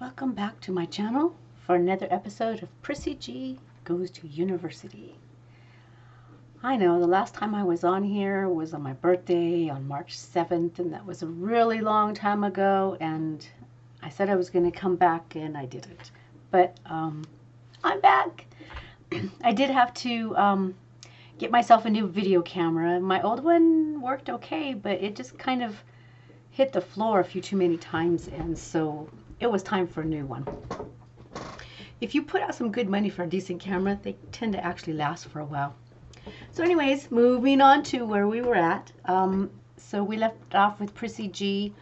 Welcome back to my channel for another episode of Prissy G Goes to University. I know the last time I was on here was on my birthday on March 7th, and that was a really long time ago, and I said I was going to come back and I didn't. But I'm back. I did have to get myself a new video camera. My old one worked okay, but it just kind of hit the floor a few too many times, and so it was time for a new one. If you put out some good money for a decent camera, they tend to actually last for a while. So anyways, moving on to where we were at. So we left off with Prissy G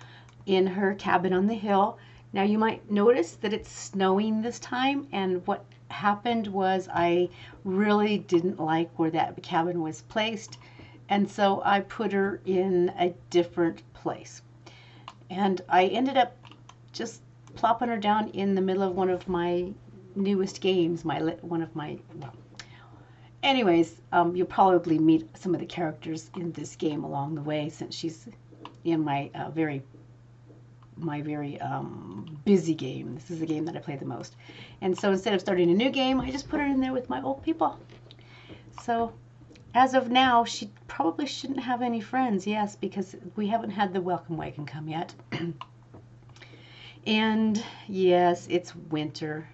in her cabin on the hill. Now you might notice that it's snowing this time, and what happened was I really didn't like where that cabin was placed, and so I put her in a different place. And I ended up just plopping her down in the middle of one of my newest games, anyways, you'll probably meet some of the characters in this game along the way, since she's in my very busy game. This is the game that I play the most. And so instead of starting a new game, I just put her in there with my old people. So as of now, she probably shouldn't have any friends, yes, because we haven't had the welcome wagon come yet. And yes, it's winter,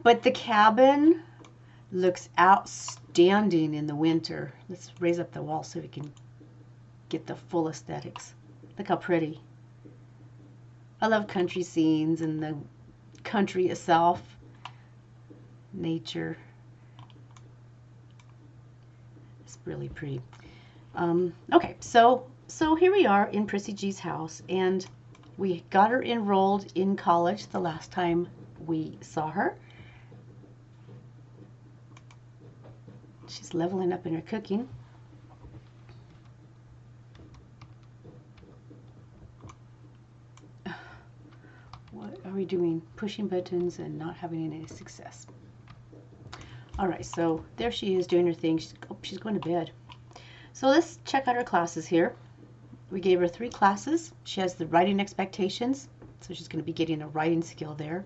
but the cabin looks outstanding in the winter. Let's raise up the wall so we can get the full aesthetics. Look how pretty. I love country scenes and the country itself, nature. It's really pretty. Okay, so here we are in Prissy G's house, and we got her enrolled in college the last time we saw her. She's leveling up in her cooking. What are we doing? Pushing buttons and not having any success. All right, so there she is doing her thing. She's going to bed. So let's check out her classes here. We gave her 3 classes. She has the writing expectations, so she's going to be getting a writing skill there.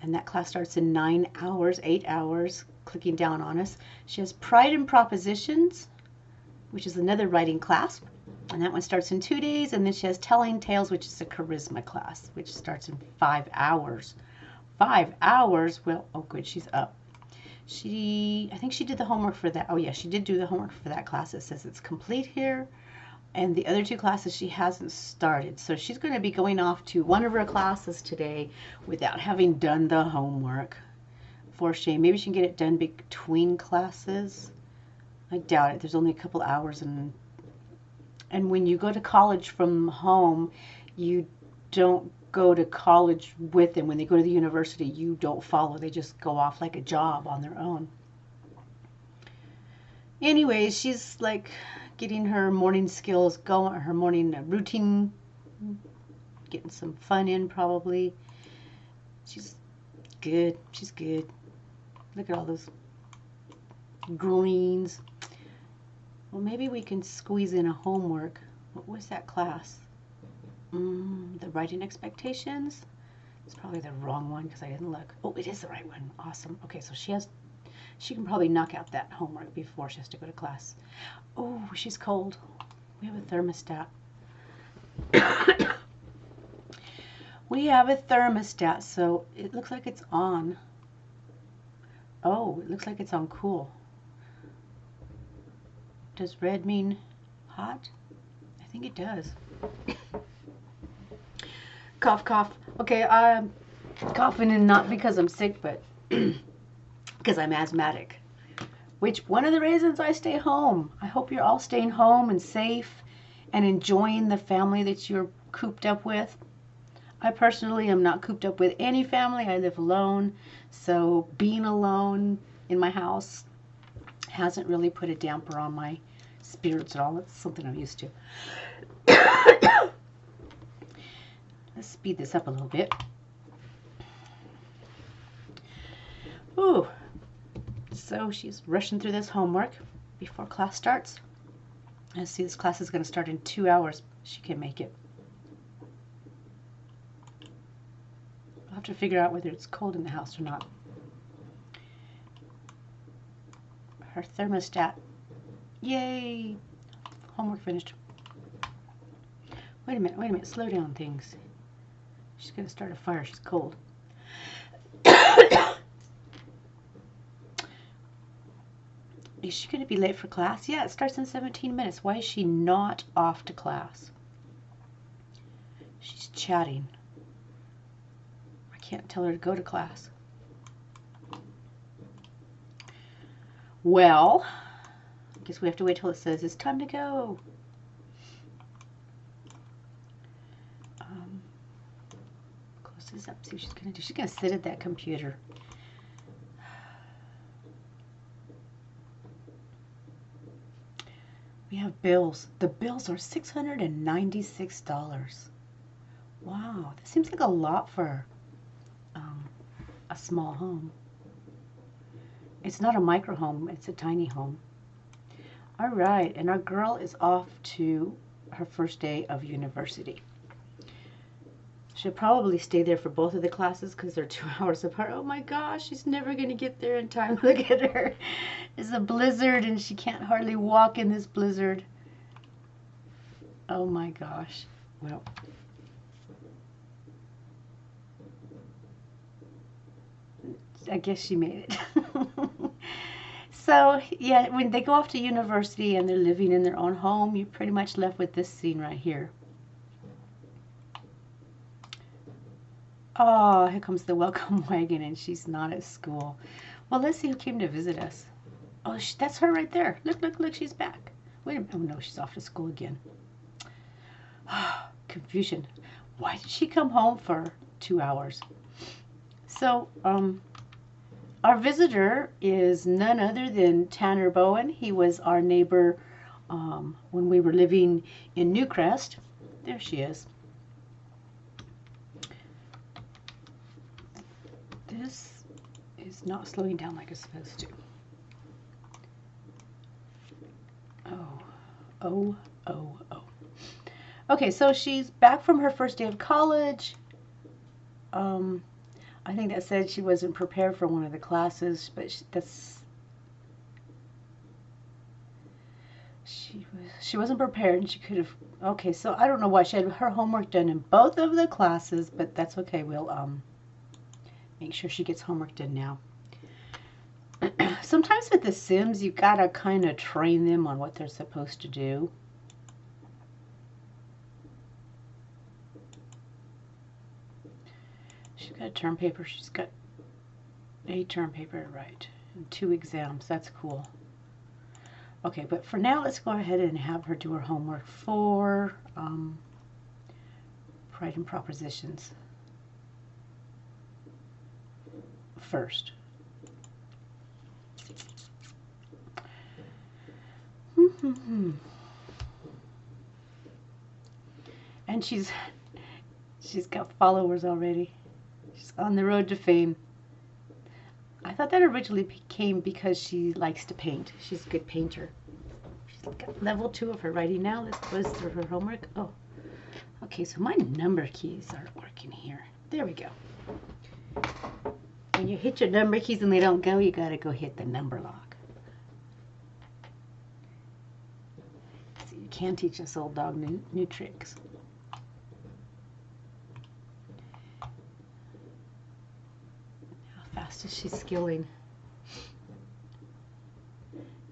And that class starts in 9 hours, 8 hours, clicking down on us. She has pride and propositions, which is another writing class. And that one starts in 2 days. And then she has telling tales, which is a charisma class, which starts in 5 hours. 5 hours? Well, oh good, she's up. I think she did the homework for that. Oh yeah, she did do the homework for that class. It says it's complete here. And the other 2 classes she hasn't started. So she's going to be going off to one of her classes today without having done the homework. For shame. Maybe she can get it done between classes. I doubt it. There's only a couple hours. And when you go to college from home, you don't go to college with them. When they go to the university, you don't follow. They just go off like a job on their own. Anyways, she's like getting her morning skills going, her morning routine, getting some fun in probably. She's good. She's good. Look at all those greens. Well, maybe we can squeeze in a homework. What was that class? The writing expectations? It's probably the wrong one because I didn't look. Oh, it is the right one. Awesome. Okay, so she can probably knock out that homework before she has to go to class. Oh, she's cold. We have a thermostat. We have a thermostat, so it looks like it's on. Oh, it looks like it's on cool. Does red mean hot? I think it does. Cough, cough. Okay, I'm coughing, and not because I'm sick, but because I'm asthmatic. Which one of the reasons I stay home. I hope you're all staying home and safe and enjoying the family that you're cooped up with. I personally am not cooped up with any family. I live alone, so being alone in my house hasn't really put a damper on my spirits at all. It's something I'm used to. Let's speed this up a little bit. Ooh. So she's rushing through this homework before class starts. Let's see, this class is going to start in 2 hours. She can make it. I'll have to figure out whether it's cold in the house or not. Her thermostat. Yay! Homework finished. Wait a minute, slow down things. She's going to start a fire, she's cold. Is she going to be late for class? Yeah, it starts in 17 minutes. Why is she not off to class? She's chatting. I can't tell her to go to class. Well, I guess we have to wait till it says it's time to go. Close this up, see what she's going to do. She's going to sit at that computer. We have bills. The bills are $696. Wow, that seems like a lot for a small home. It's not a micro home, it's a tiny home. All right, and our girl is off to her first day of university. She'll probably stay there for both of the classes because they're 2 hours apart. Oh my gosh, she's never going to get there in time. Look at her. It's a blizzard and she can't hardly walk in this blizzard. Oh my gosh. Well, I guess she made it. So, yeah, when they go off to university and they're living in their own home, you're pretty much left with this scene right here. Oh, here comes the welcome wagon, and she's not at school. Well, let's see who came to visit us. Oh, that's her right there. Look, look, look, she's back. Wait a minute. Oh, no, she's off to school again. Confusion. Why did she come home for 2 hours? So, our visitor is none other than Tanner Bowen. He was our neighbor when we were living in Newcrest. There she is. This is not slowing down like it's supposed to. Oh. Okay, so she's back from her first day of college. I think that said she wasn't prepared for one of the classes, but she wasn't prepared, and she could have. Okay, so I don't know why she had her homework done in both of the classes, but that's okay. We'll make sure she gets homework done now. Sometimes with the Sims, you gotta kind of train them on what they're supposed to do. She's got a term paper. She's got a term paper to write and 2 exams. That's cool. Okay, but for now, let's go ahead and have her do her homework for Pride and Propositions first. And she's got followers already. She's on the road to fame. I thought that originally came because she likes to paint. She's a good painter. She's got level 2 of her writing now. Let's go through her homework. Oh, okay, so my number keys aren't working here. There we go. When you hit your number keys and they don't go, you gotta go hit the number lock. So you can teach this old dog new tricks. How fast is she skilling?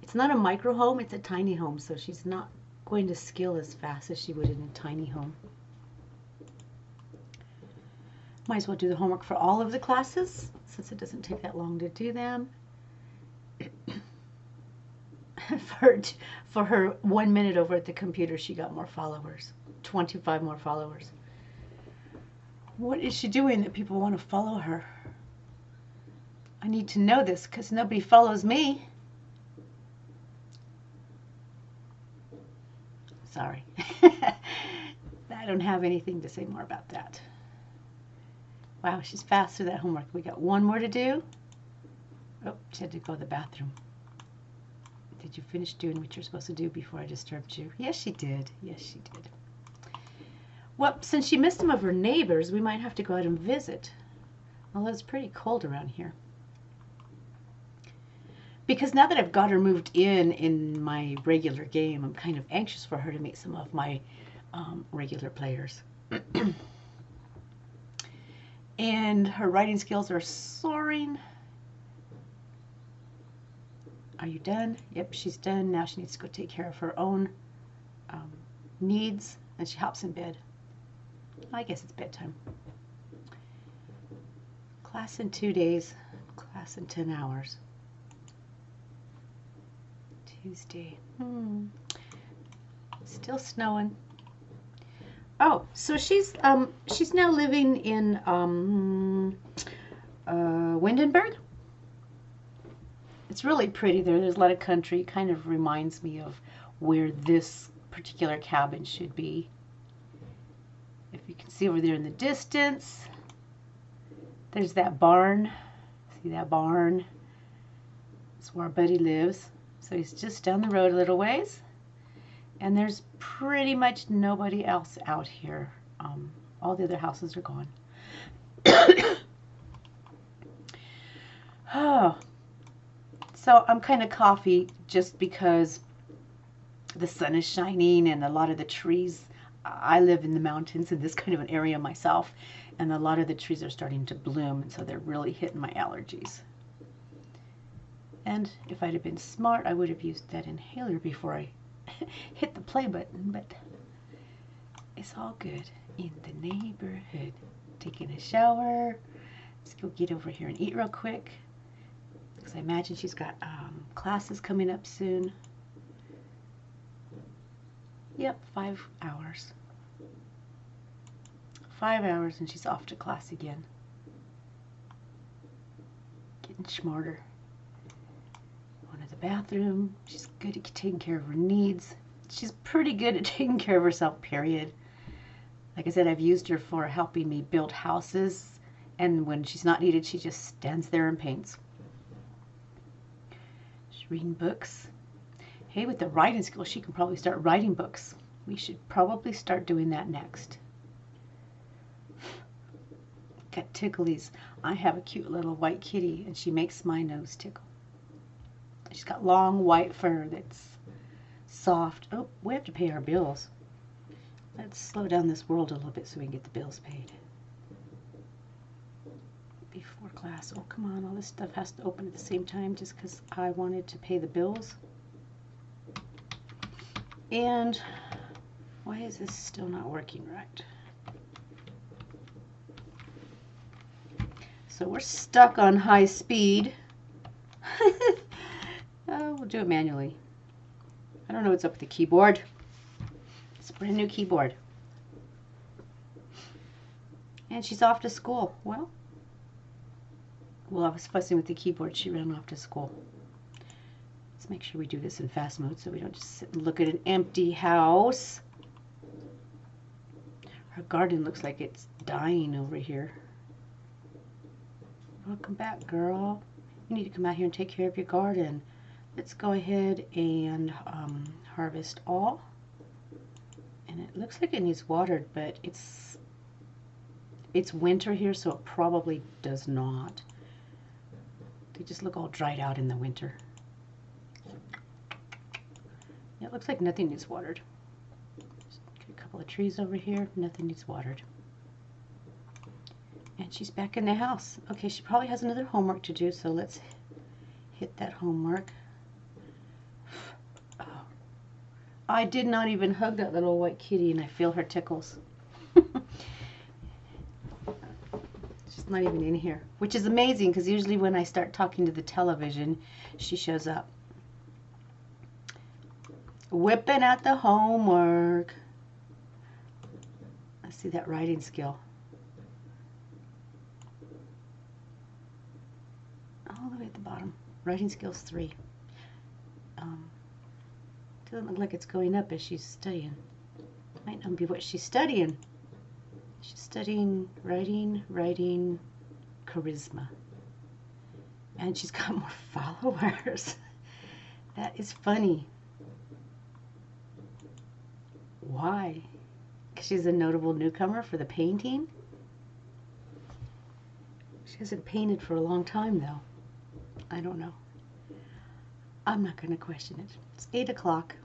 It's not a micro home, it's a tiny home, so she's not going to skill as fast as she would in a tiny home. Might as well do the homework for all of the classes, since it doesn't take that long to do them. For her 1 minute over at the computer, she got more followers, 25 more followers. What is she doing that people want to follow her? I need to know this because nobody follows me. Sorry. I don't have anything to say more about that. Wow, she's fast through that homework. We got 1 more to do. Oh, she had to go to the bathroom. Did you finish doing what you're supposed to do before I disturbed you? Yes, she did. Yes, she did. Well, since she missed some of her neighbors, we might have to go out and visit. Although it's pretty cold around here. Because now that I've got her moved in my regular game, I'm kind of anxious for her to meet some of my regular players. And her writing skills are soaring. Are you done? Yep, she's done. Now she needs to go take care of her own needs, and she hops in bed. I guess it's bedtime. Class in 2 days, class in 10 hours. Tuesday. Still snowing. Oh, so she's now living in Windenburg. It's really pretty there. There's a lot of country. It kind of reminds me of where this particular cabin should be. If you can see over there in the distance, there's that barn. See that barn? That's where our buddy lives. So he's just down the road a little ways. And there's pretty much nobody else out here. All the other houses are gone. Oh. So I'm kind of coffee just because the sun is shining and a lot of the trees, I live in the mountains in this kind of an area myself, and a lot of the trees are starting to bloom, and so they're really hitting my allergies. And if I'd have been smart, I would have used that inhaler before I hit the play button, but it's all good. In the neighborhood, taking a shower. Let's go get over here and eat real quick, because I imagine she's got classes coming up soon. Yep, 5 hours. 5 hours and she's off to class again. Getting smarter. Going to the bathroom. She's good at taking care of her needs. She's pretty good at taking care of herself, period. Like I said, I've used her for helping me build houses, and when she's not needed, she just stands there and paints. She's reading books. Hey, with the writing skills, she can probably start writing books. We should probably start doing that next. Got ticklies. I have a cute little white kitty, and she makes my nose tickle. She's got long white fur that's soft. Oh, we have to pay our bills. Let's slow down this world a little bit so we can get the bills paid. Before class. Oh, come on. All this stuff has to open at the same time just because I wanted to pay the bills. And why is this still not working right? So we're stuck on high speed. We'll do it manually. I don't know what's up with the keyboard. It's a brand new keyboard. And she's off to school. Well, while I was fussing with the keyboard, she ran off to school. Let's make sure we do this in fast mode so we don't just sit and look at an empty house. Her garden looks like it's dying over here. Welcome back, girl. You need to come out here and take care of your garden. Let's go ahead and harvest all. And it looks like it needs watered, but it's winter here, so it probably does not. They just look all dried out in the winter. It looks like nothing needs watered. Just get a couple of trees over here. Nothing needs watered. And she's back in the house. Okay, she probably has another homework to do, so let's hit that homework. Oh. I did not even hug that little white kitty, and I feel her tickles. She's not even in here, which is amazing because usually when I start talking to the television, she shows up. Whipping out the homework. Let's see that writing skill. All the way at the bottom. Writing skills 3. Doesn't look like it's going up as she's studying. Might not be what she's studying. She's studying writing, charisma. And she's got more followers. That is funny. Why? Because she's a notable newcomer for the painting? She hasn't painted for a long time, though. I don't know. I'm not going to question it. It's 8 o'clock.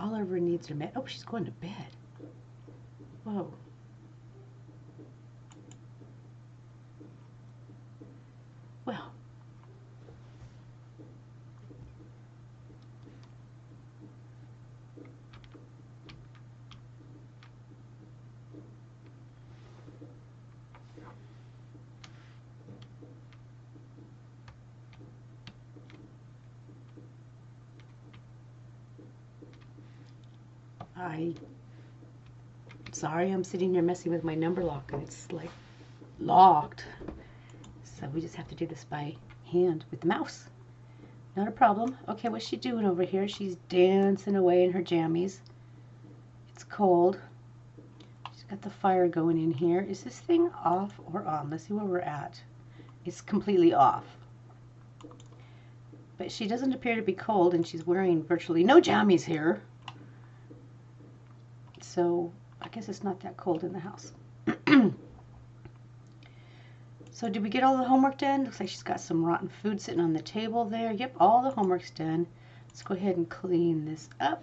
All of her needs are met. Oh, she's going to bed. Whoa. Well. Sorry, I'm sitting here messing with my number lock and it's like locked. So we just have to do this by hand with the mouse. Not a problem. Okay, what's she doing over here? She's dancing away in her jammies. It's cold. She's got the fire going in here. Is this thing off or on? Let's see where we're at. It's completely off. But she doesn't appear to be cold, and she's wearing virtually no jammies here. So I guess it's not that cold in the house. So did we get all the homework done? Looks like she's got some rotten food sitting on the table there. Yep, all the homework's done. Let's go ahead and clean this up.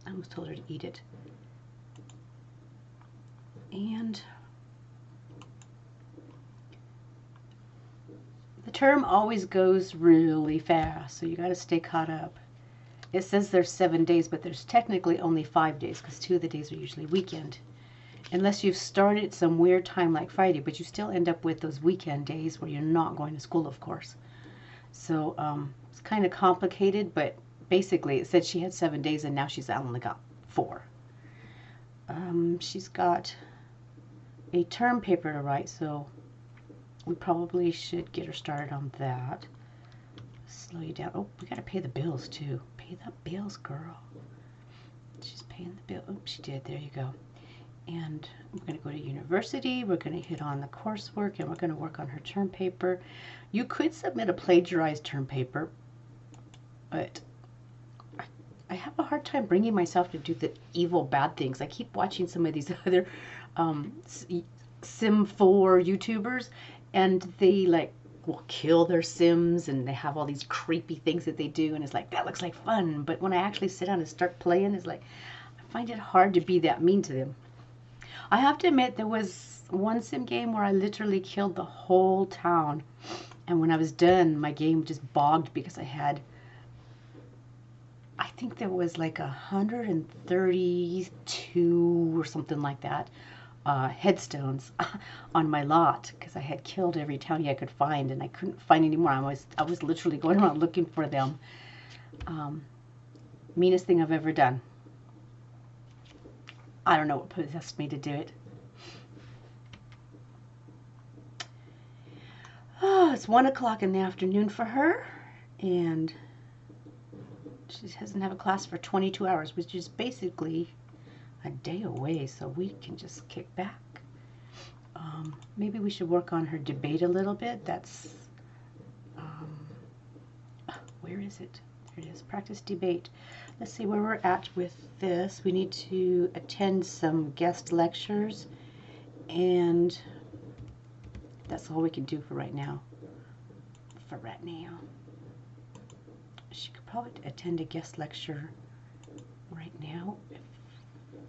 I almost told her to eat it. And the term always goes really fast, so you got to stay caught up. It says there's 7 days, but there's technically only 5 days because 2 of the days are usually weekend. Unless you've started some weird time like Friday, but you still end up with those weekend days where you're not going to school, of course. So it's kind of complicated, but basically it said she had 7 days and now she's only got 4. She's got a term paper to write, so we probably should get her started on that. Slow you down. Oh, we got to pay the bills too. Pay the bills, girl. She's paying the bill. Oh, she did. There you go. And we're going to go to university. We're going to hit on the coursework, and we're going to work on her term paper. You could submit a plagiarized term paper, but I have a hard time bringing myself to do the evil, bad things. I keep watching some of these other Sim 4 YouTubers, and they like will kill their Sims, and they have all these creepy things that they do, and it's like, that looks like fun. But when I actually sit down and start playing, it's like, I find it hard to be that mean to them. I have to admit, there was one sim game where I literally killed the whole town, and when I was done, my game just bogged because I had, I think there was like 132 or something like that headstones on my lot because I had killed every townie I could find, and I couldn't find any more. I was literally going around looking for them. Meanest thing I've ever done. I don't know what possessed me to do it. Oh, it's 1 o'clock in the afternoon for her, and she doesn't have a class for 22 hours, which is basically a day away, so we can just kick back. Maybe we should work on her debate a little bit. That's, where is it? There it is, practice debate. Let's see where we're at with this. We need to attend some guest lectures, and that's all we can do for right now. She could probably attend a guest lecture right now if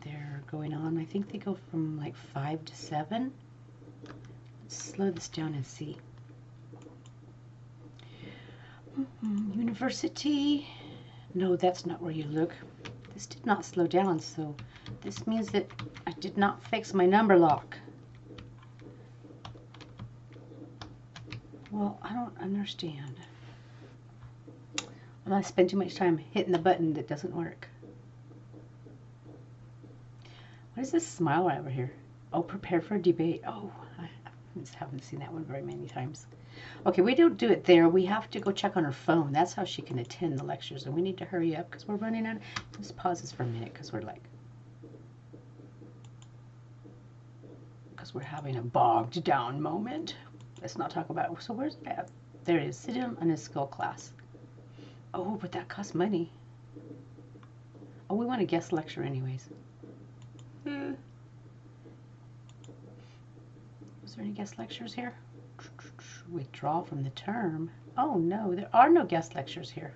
they're going on. I think they go from like 5 to 7. Let's slow this down and see. University. No, that's not where you look. This did not slow down, so this means that I did not fix my number lock. Well, I don't understand. Well, I spend too much time hitting the button that doesn't work. What is this smile right over here? Oh, prepare for a debate. Oh, I haven't seen that one very many times. Okay, we don't do it there. We have to go check on her phone. That's how she can attend the lectures, and we need to hurry up because we're running out. Let's pause this for a minute because we're having a bogged down moment. Let's not talk about it. So where's that? There it is. Sit in on a skill class. Oh, but that costs money. Oh, we want a guest lecture anyways. there any guest lectures here? Withdraw from the term. Oh no, there are no guest lectures here.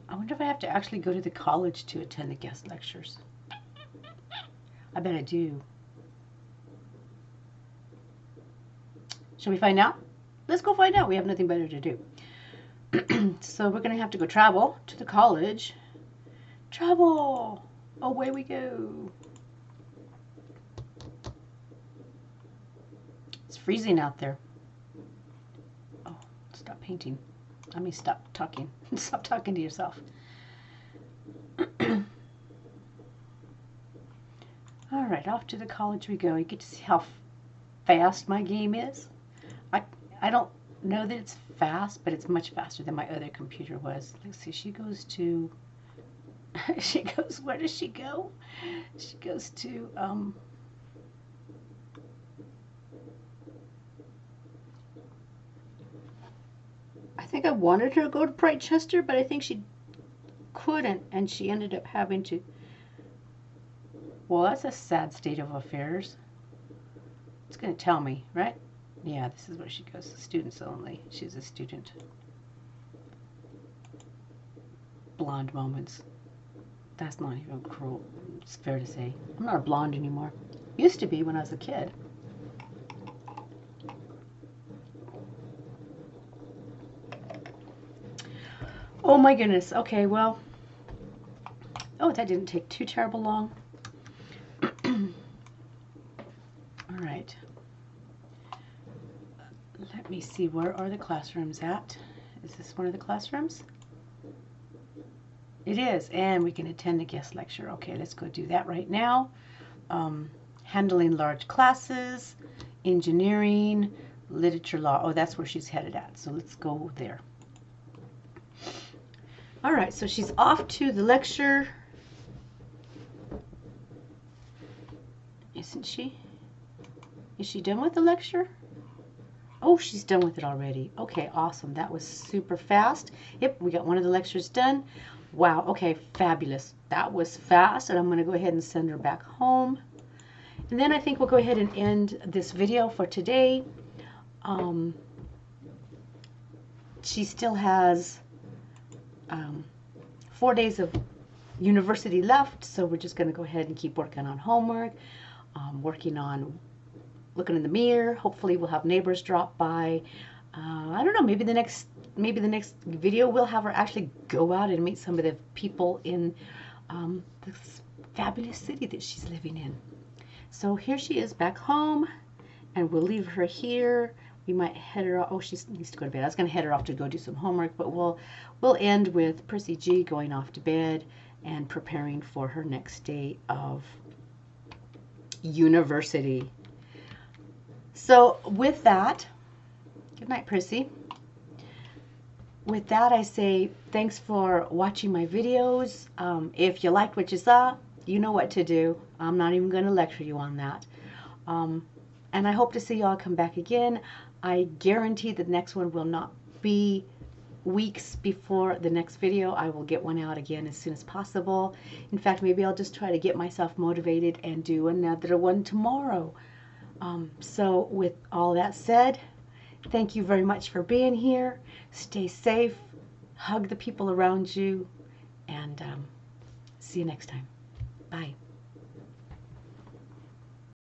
I wonder if I have to actually go to the college to attend the guest lectures. I bet I do. Shall we find out? Let's go find out. We have nothing better to do. So we're going to have to go travel to the college. Travel! Away we go. It's freezing out there. Oh, stop painting. I mean, stop talking. Stop talking to yourself. All right, off to the college we go. You get to see how fast my game is. I don't know that it's fast, but it's much faster than my other computer was. Let's see, she goes to, where does she go? She goes to, I think I wanted her to go to Chester, but I think she couldn't, and she ended up having to. Well, that's a sad state of affairs. It's going to tell me, right? Yeah, this is where she goes. Students only. She's a student. Blonde moments. That's not even cruel. It's fair to say. I'm not a blonde anymore. Used to be when I was a kid. Oh my goodness. Okay, well. Oh, that didn't take too terrible long. All right. Let me see, where are the classrooms at? Is this one of the classrooms? It is, and we can attend a guest lecture. Okay, let's go do that right now. Handling large classes, engineering, literature law. Oh, that's where she's headed at, so let's go there. All right, so she's off to the lecture. Isn't she? Is she done with the lecture? Oh, she's done with it already. Okay, awesome. That was super fast. Yep, we got one of the lectures done. Wow, okay, fabulous. That was fast, and I'm going to go ahead and send her back home. And then I think we'll go ahead and end this video for today. She still has 4 days of university left, so we're just going to go ahead and keep working on homework, working on looking in the mirror. Hopefully we'll have neighbors drop by. I don't know, maybe the next video we'll have her actually go out and meet some of the people in this fabulous city that she's living in. So here she is back home, and we'll leave her here. We might head her off. Oh, she needs to go to bed. I was going to head her off to go do some homework, but we'll end with Prissy G going off to bed and preparing for her next day of university. So with that, good night, Prissy. With that, I say thanks for watching my videos. If you liked what you saw, you know what to do. I'm not even going to lecture you on that. And I hope to see you all come back again. I guarantee the next one will not be weeks before the next video. I will get one out again as soon as possible. In fact, maybe I'll just try to get myself motivated and do another one tomorrow. So with all that said, thank you very much for being here. Stay safe, hug the people around you, and see you next time. Bye.